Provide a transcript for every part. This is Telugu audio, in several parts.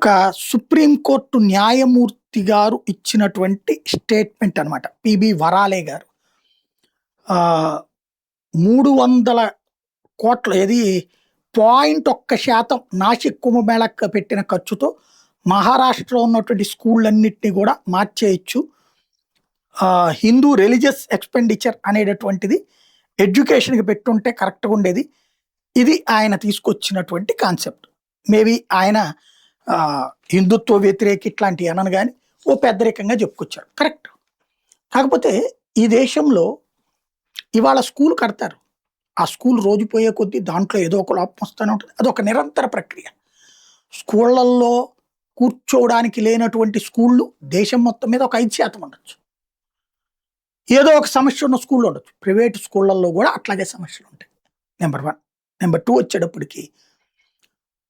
ఒక సుప్రీంకోర్టు న్యాయమూర్తి గారు ఇచ్చినటువంటి స్టేట్మెంట్ అనమాట. పిబి వరాలే గారు. 300 కోట్ల ఏది 0.1% నాసిక్ కుంభమేళాకు పెట్టిన ఖర్చుతో మహారాష్ట్రలో ఉన్నటువంటి స్కూళ్ళన్నిటిని కూడా మార్చేయచ్చు. హిందూ రిలీజియస్ ఎక్స్పెండిచర్ అనేటటువంటిది ఎడ్యుకేషన్కి పెట్టుంటే కరెక్ట్గా ఉండేది. ఇది ఆయన తీసుకొచ్చినటువంటి కాన్సెప్ట్. మేబీ ఆయన హిందుత్వ వ్యతిరేకి ఇట్లాంటివి అనను కానీ ఓ పెద్దరికంగా చెప్పుకొచ్చారు, కరెక్ట్. కాకపోతే ఈ దేశంలో ఇవాళ స్కూల్ కడతారు, ఆ స్కూల్ రోజు పోయే కొద్దీ దాంట్లో ఏదో ఒక లోపం వస్తూనే ఉంటుంది. అదొక నిరంతర ప్రక్రియ. స్కూళ్ళల్లో కూర్చోవడానికి లేనటువంటి స్కూళ్ళు దేశం మొత్తం మీద ఒక 5% ఉండొచ్చు. ఏదో ఒక సమస్య ఉన్న స్కూళ్ళు ఉండొచ్చు. ప్రైవేటు స్కూళ్ళల్లో కూడా అట్లాగే సమస్యలు ఉంటాయి. నెంబర్ 1. నెంబర్ 2 వచ్చేటప్పటికి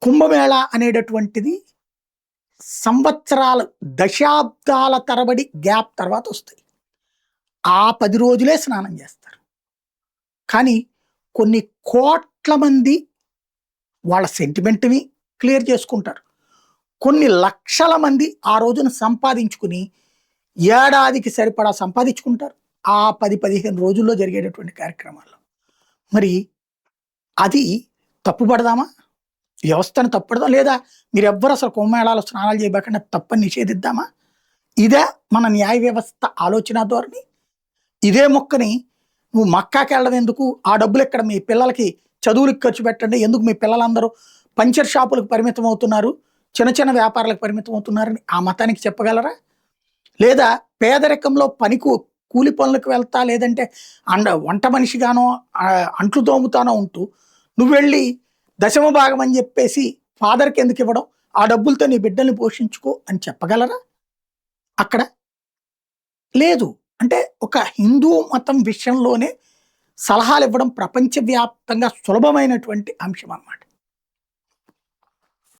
కుంభమేళా అనేటటువంటిది సంవత్సరాలు దశాబ్దాల తరబడి గ్యాప్ తర్వాత వస్తాయి. ఆ 10 రోజులే స్నానం చేస్తారు. కానీ కొన్ని కోట్ల మంది వాళ్ళ సెంటిమెంట్ని క్లియర్ చేసుకుంటారు. కొన్ని లక్షల మంది ఆ రోజున సంపాదించుకుని ఏడాదికి సరిపడా సంపాదించుకుంటారు ఆ 10-15 రోజుల్లో జరిగేటటువంటి కార్యక్రమాల్లో. మరి అది తప్పుపడదామా? వ్యవస్థను తప్పుపడదాం, లేదా మీరెవ్వరు అసలు కుంభమేళాలో స్నానాలు చేయబోకుండా తప్పని నిషేధిద్దామా? ఇదే మన న్యాయ వ్యవస్థ ఆలోచన ధోరణి. ఇదే మొక్కని నువ్వు మక్కాకి వెళ్ళడం ఎందుకు, ఆ డబ్బులు ఎక్కడ మీ పిల్లలకి చదువులకు ఖర్చు పెట్టండి, ఎందుకు మీ పిల్లలందరూ పంచర్ షాపులకు పరిమితం అవుతున్నారు, చిన్న చిన్న వ్యాపారాలకు పరిమితం అవుతున్నారని ఆ మతానికి చెప్పగలరా? లేదా పేదరికంలో కూలి పనులకు వెళ్తా, లేదంటే వంట మనిషిగానో అంట్లు తోముతానో ఉంటూ నువ్వు వెళ్ళి దశమ భాగం అని చెప్పేసి ఫాదర్కి ఎందుకు ఇవ్వడం, ఆ డబ్బులతో నీ బిడ్డల్ని పోషించుకో అని చెప్పగలరా? అక్కడ లేదు. అంటే ఒక హిందూ మతం విషయంలోనే సలహాలు ఇవ్వడం ప్రపంచవ్యాప్తంగా సులభమైనటువంటి అంశం అన్నమాట.